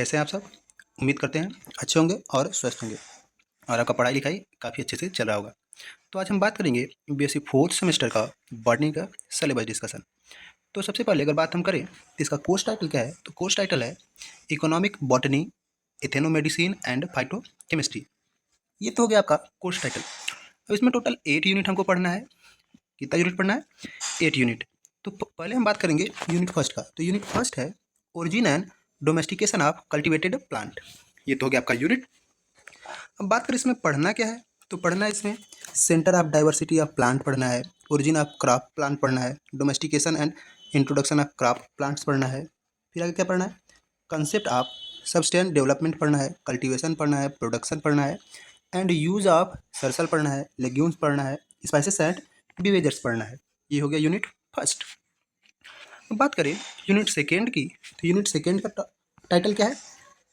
कैसे हैं आप सब? उम्मीद करते हैं अच्छे होंगे और स्वस्थ होंगे और आपका पढ़ाई लिखाई काफ़ी अच्छे से चल रहा होगा। तो आज हम बात करेंगे बीएससी फोर्थ सेमेस्टर का बॉटनी का सिलेबस डिस्कशन। तो सबसे पहले अगर बात हम करें तो इसका कोर्स टाइटल क्या है, तो कोर्स टाइटल है economic botany, ethnomedicine and phytochemistry. ये तो हो गया आपका कोर्स टाइटल। अब इसमें टोटल 8 यूनिट हमको पढ़ना है। कितना यूनिट पढ़ना है? 8 यूनिट। तो पहले हम बात करेंगे यूनिट फर्स्ट का। तो यूनिट फर्स्ट है origin and domestication of cultivated plant. ये तो हो गया आपका यूनिट। अब बात करें इसमें पढ़ना क्या है, तो पढ़ना है इसमें centre of diversity of plant पढ़ना है, ओरिजिन ऑफ क्रॉप प्लांट पढ़ना है, domestication and introduction of crop plants पढ़ना है। फिर आगे क्या पढ़ना है? कंसेप्ट ऑफ सब्सटेंस डेवलपमेंट पढ़ना है, कल्टीवेशन पढ़ना है, प्रोडक्शन पढ़ना है एंड यूज ऑफ सरसल पढ़ना है, लेग्यूम्स पढ़ना है, स्पाइसेस एंड बिवेजर्स पढ़ना है। ये हो गया यूनिट फर्स्ट। अब बात करें यूनिट सेकेंड की, तो यूनिट सेकेंड का टाइटल क्या है?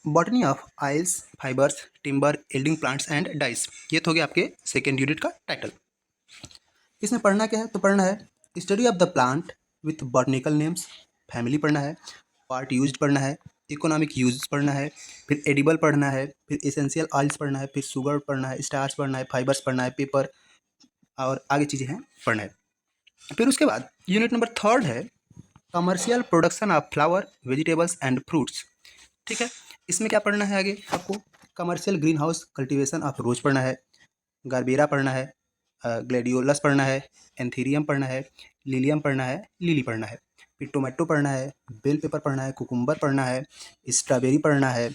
Botany of oils, fibres, timber, yielding plants and dyes. ये तो हो गया आपके सेकेंड यूनिट का टाइटल। इसमें पढ़ना क्या है, तो पढ़ना है study of the plant with botanical names, family पढ़ना है, पार्ट यूज्ड पढ़ना है, इकोनॉमिक यूज पढ़ना है, फिर एडिबल पढ़ना है, फिर एसेंशियल ऑयल्स पढ़ना है, फिर शुगर पढ़ना है, स्टार्च पढ़ना है, फाइबर्स पढ़ना है, पेपर और आगे चीज़ें हैं पढ़ना है। फिर उसके बाद यूनिट नंबर थर्ड है commercial production of flower, vegetables and fruits. ठीक है, इसमें क्या पढ़ना है आगे आपको? Commercial green house cultivation of रोज पढ़ना है, गार्बेरा पढ़ना है, ग्लेडियोलस पढ़ना है, एंथीरियम पढ़ना है, लिलियम पढ़ना है, लिली पढ़ना है, फिर टोमेटो पढ़ना है, बेल पेपर पढ़ना है, कुकुम्बर पढ़ना है, स्ट्रॉबेरी पढ़ना है,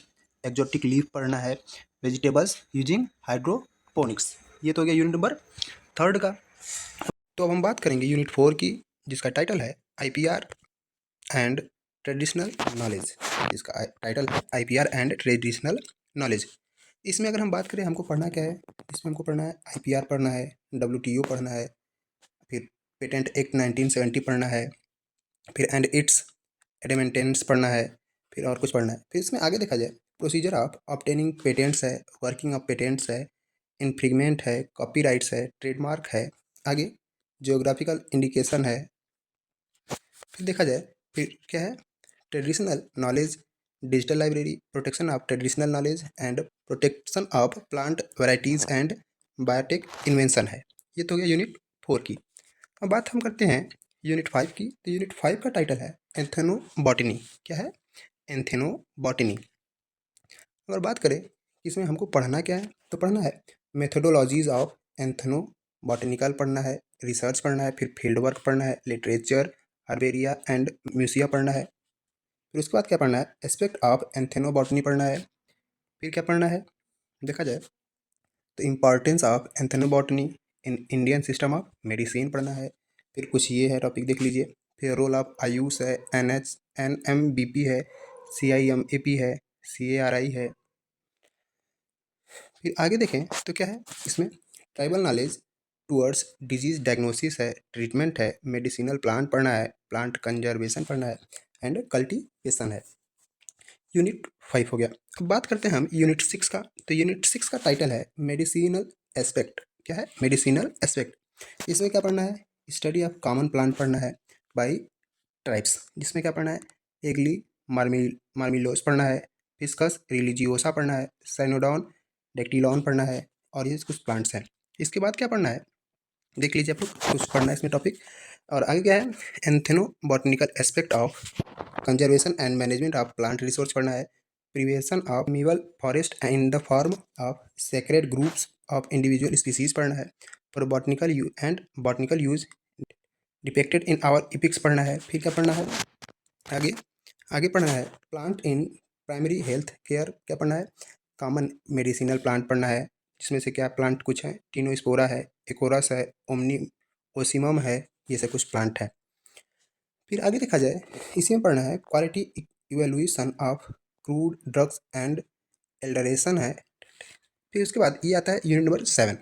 एक्जोटिक लीफ पढ़ना है, वेजिटेबल्स यूजिंग हाइड्रोपोनिक्स। ये तो हो गया यूनिट नंबर थर्ड का। तो अब हम बात करेंगे यूनिट फोर की, जिसका टाइटल है आईपीआर एंड ट्रेडिशनल नॉलेज। इसका टाइटल है आईपीआर एंड ट्रेडिशनल नॉलेज। इसमें अगर हम बात करें हमको पढ़ना क्या है, इसमें हमको पढ़ना है आईपीआर पढ़ना है, डब्ल्यूटीओ पढ़ना है, फिर पेटेंट एक्ट 1970 पढ़ना है, फिर एंड इट्स एडमेंटेंस पढ़ना है, फिर और कुछ पढ़ना है। फिर इसमें आगे देखा जाए प्रोसीजर ऑफ ऑब्टेनिंग पेटेंट्स है, वर्किंग ऑफ पेटेंट्स है, इन्फ्रिंगमेंट है, कॉपीराइट्स है, ट्रेडमार्क है, आगे जियोग्राफिकल इंडिकेशन है। फिर देखा जाए फिर क्या है traditional knowledge, digital library, protection of traditional knowledge and protection of plant varieties and biotech invention है। ये तो हो गया यूनिट फोर की। अब बात हम करते हैं यूनिट फाइव की। तो यूनिट फाइव का टाइटल है एंथेनोबॉटनी। क्या है? एंथेनोबॉटनी। अगर बात करें इसमें हमको पढ़ना क्या है, तो पढ़ना है मेथोडोलॉजीज ऑफ एंथेनोबॉटनिकल पढ़ना है, रिसर्च पढ़ना है, फिर फील्ड वर्क पढ़ना है, लिटरेचर, हर्बेरिया एंड म्यूसिया पढ़ना है। फिर उसके बाद क्या पढ़ना है? एस्पेक्ट ऑफ एंथेनोबॉटनी पढ़ना है। फिर क्या पढ़ना है देखा जाए तो importance of ethnobotany in Indian system of medicine पढ़ना है। फिर कुछ ये है टॉपिक देख लीजिए। फिर रोल ऑफ आयुष है, NMBP है, CIMAP है, CARI है। फिर आगे देखें तो क्या है इसमें tribal knowledge towards disease diagnosis है, ट्रीटमेंट है, मेडिसिनल प्लांट पढ़ना है, प्लांट कंजर्वेशन पढ़ना है एंड कल्टीवेशन है। यूनिट फाइव हो गया। अब बात करते हैं हम यूनिट सिक्स का। तो यूनिट सिक्स का टाइटल है मेडिसिनल एस्पेक्ट। क्या है? Medicinal aspect. इसमें क्या पढ़ना है? स्टडी ऑफ कॉमन प्लांट पढ़ना है बाई ट्राइब्स, जिसमें क्या पढ़ना है? एगली मार्मिलोस पढ़ना है, फिस्कस रिलीजियोसा पढ़ना है, साइनोडॉन डेक्टिलॉन पढ़ना है और ये कुछ प्लांट्स हैं। इसके बाद क्या पढ़ना है देख लीजिए आप लोग, कुछ पढ़ना है इसमें टॉपिक। और आगे क्या है? Ethnobotanical aspect of conservation and management of plant resource पढ़ना है, प्रिवेंशन ऑफ मीवल forest in the form of sacred groups of individual species पढ़ना है, for botanical you and botanical use depicted in our epics पढ़ना है। फिर क्या पढ़ना है आगे? आगे पढ़ना है plant in primary health care. क्या पढ़ना है? कॉमन मेडिसिनल प्लांट पढ़ना है, जिसमें से क्या प्लांट कुछ हैं? टिनोस्पोरा है, एकोरस है, ओमनी ओसिमम है, ये सब कुछ प्लांट है। फिर आगे देखा जाए इसी में पढ़ना है quality evaluation of crude drugs and adulteration है। फिर उसके बाद ये आता है unit number seven.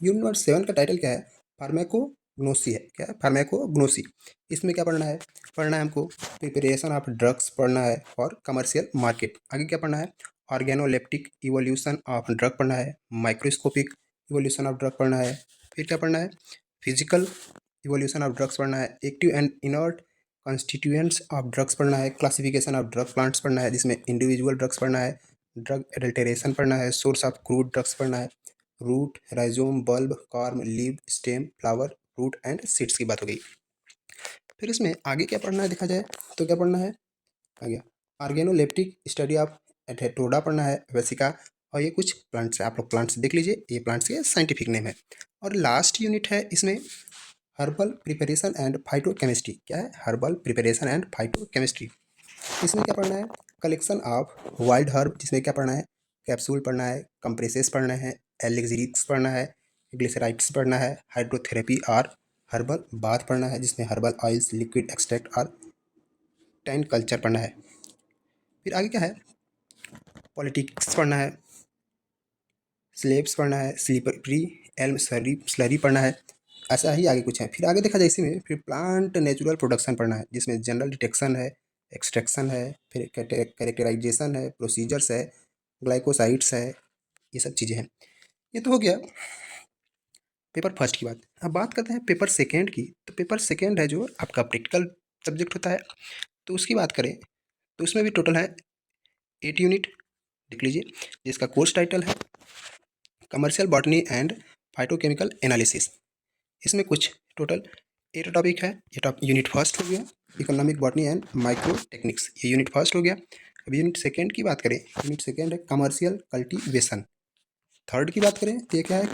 Unit number seven का टाइटल क्या है? फार्मेकोग्नोसी है। क्या है? फार्मेकोग्नोसी। इसमें क्या पढ़ना है? पढ़ना है हमको प्रिपरेशन ऑफ ड्रग्स पढ़ना है और कमर्शियल मार्केट। आगे क्या पढ़ना है? ऑर्गेनोलेप्टिक इवोल्यूशन ऑफ ड्रग पढ़ना है, माइक्रोस्कोपिक इवोल्यूशन ऑफ ड्रग पढ़ना है। फिर क्या पढ़ना है? फिजिकल इवोल्यूशन ऑफ ड्रग्स पढ़ना है, active and inert constituents of drugs पढ़ना है, क्लासिफिकेशन ऑफ ड्रग प्लांट्स पढ़ना है जिसमें इंडिविजुअल ड्रग्स पढ़ना है, ड्रग एडल्टेरेशन पढ़ना है, सोर्स ऑफ क्रूड ड्रग्स पढ़ना है, root, rhizome, bulb, corm, leave, stem, flower, root and seeds की बात हो गई। फिर इसमें आगे क्या पढ़ना है देखा जाए तो क्या पढ़ना है, आ गया ऑर्गेनोलेप्टिक स्टडी ऑफ एथेटोडा पढ़ना है, वेसिका, और ये कुछ प्लांट्स है, आप लोग प्लांट्स देख लीजिए, ये प्लांट्स के साइंटिफिक नेम है। और लास्ट यूनिट है इसमें हर्बल प्रिपरेशन एंड फाइटोकेमिस्ट्री। क्या है, हर्बल प्रिपरेशन एंड फाइटोकेमिस्ट्री। इसमें क्या पढ़ना है, कलेक्शन ऑफ वाइल्ड हर्ब, जिसमें क्या पढ़ना है, कैप्सूल पढ़ना है, कंप्रेसेस पढ़ना है, एलिक्सिरिक्स पढ़ना है, ग्लिसराइड्स पढ़ना है, हाइड्रोथेरेपी और हर्बल बाथ पढ़ना है जिसमें हर्बल ऑयल्स, लिक्विड एक्सट्रैक्ट और टैन कल्चर पढ़ना है। फिर आगे क्या है, पॉलिटिक्स पढ़ना है, स्लेब्स पढ़ना है, स्लीपरी एल्म स्लरी पढ़ना है, ऐसा ही आगे कुछ है। फिर आगे देखा जाए इसी में, फिर प्लांट नेचुरल प्रोडक्शन पढ़ना है जिसमें जनरल डिटेक्शन है, एक्सट्रैक्शन है, फिर कैरेक्टराइजेशन है, प्रोसीजर्स है, ग्लाइकोसाइड्स है, ये सब चीज़ें हैं। ये तो हो गया पेपर फर्स्ट की बात। अब बात करते हैं पेपर सेकेंड की। तो पेपर सेकेंड है जो आपका प्रैक्टिकल सब्जेक्ट होता है, तो उसकी बात करें तो उसमें भी टोटल है 8 यूनिट, देख लीजिए, जिसका कोर्स टाइटल है commercial botany and phytochemical analysis. इसमें कुछ टोटल 8 टॉपिक है। ये यूनिट फर्स्ट हो गया, economic botany and micro techniques, ये यूनिट फर्स्ट हो गया। अब यूनिट सेकेंड की बात करें, यूनिट सेकेंड है कमर्शियल कल्टीवेशन। थर्ड की बात करें तो ये क्या है,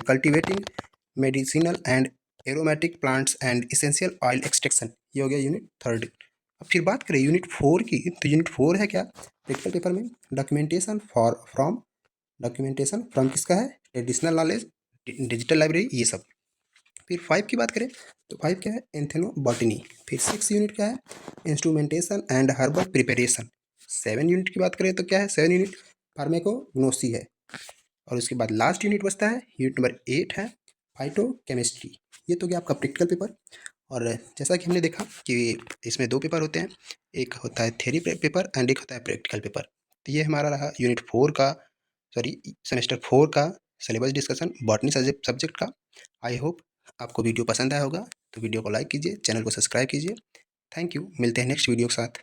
cultivating medicinal and aromatic plants and essential oil extraction, ये हो गया यूनिट थर्ड। अब फिर बात करें यूनिट फोर की, तो यूनिट फोर है क्या, प्रैक्टिकल पेपर में डॉक्यूमेंटेशन फ्रॉम किसका है, ट्रेडिशनल नॉलेज, डिजिटल लाइब्रेरी, ये सब। फिर 5 की बात करें तो 5 क्या है, एंथेनोबॉटनी। फिर 6 यूनिट क्या है, instrumentation and herbal preparation. 7 unit की बात करें तो क्या है, 7 यूनिट फार्मेकोग्नोसी है। और उसके बाद लास्ट यूनिट बचता है, यूनिट नंबर 8 है फाइटोकेमिस्ट्री। ये तो गया आपका प्रैक्टिकल पेपर। और जैसा कि हमने देखा कि इसमें 2 पेपर होते हैं, एक होता है थ्योरी पेपर एंड एक होता है प्रैक्टिकल पेपर। तो ये हमारा रहा यूनिट 4 का, सॉरी सेमेस्टर 4 का सिलेबस डिस्कशन बॉटनी सब्जेक्ट का। आई होप आपको वीडियो पसंद आया होगा, तो वीडियो को लाइक कीजिए, चैनल को सब्सक्राइब कीजिए। थैंक यू, मिलते हैं नेक्स्ट वीडियो के साथ।